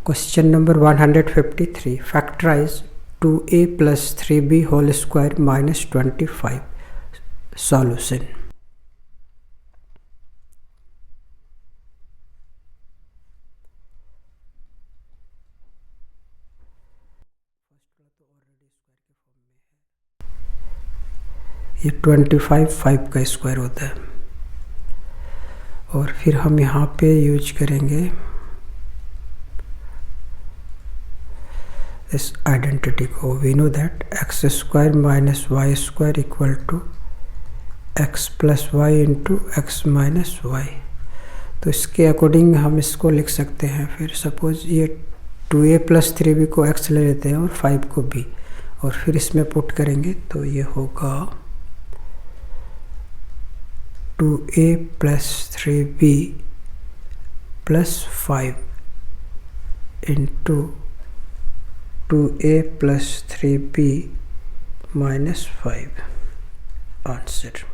Question number 153. Factorize 2a plus 3b whole square minus 25. Solution. ये 25 5 का square होता है और फिर हम यहाँ पे यूज करेंगे इस आइडेंटिटी को. We know that x square minus y square equal to x plus y into x minus y. तो इसके अकॉर्डिंग हम इसको लिख सकते हैं. फिर सपोज ये 2a प्लस 3b को x ले लेते हैं और 5 को b और फिर इसमें पुट करेंगे तो ये होगा 2a plus 3b plus 5 into 2a plus 3b minus 5. Answer.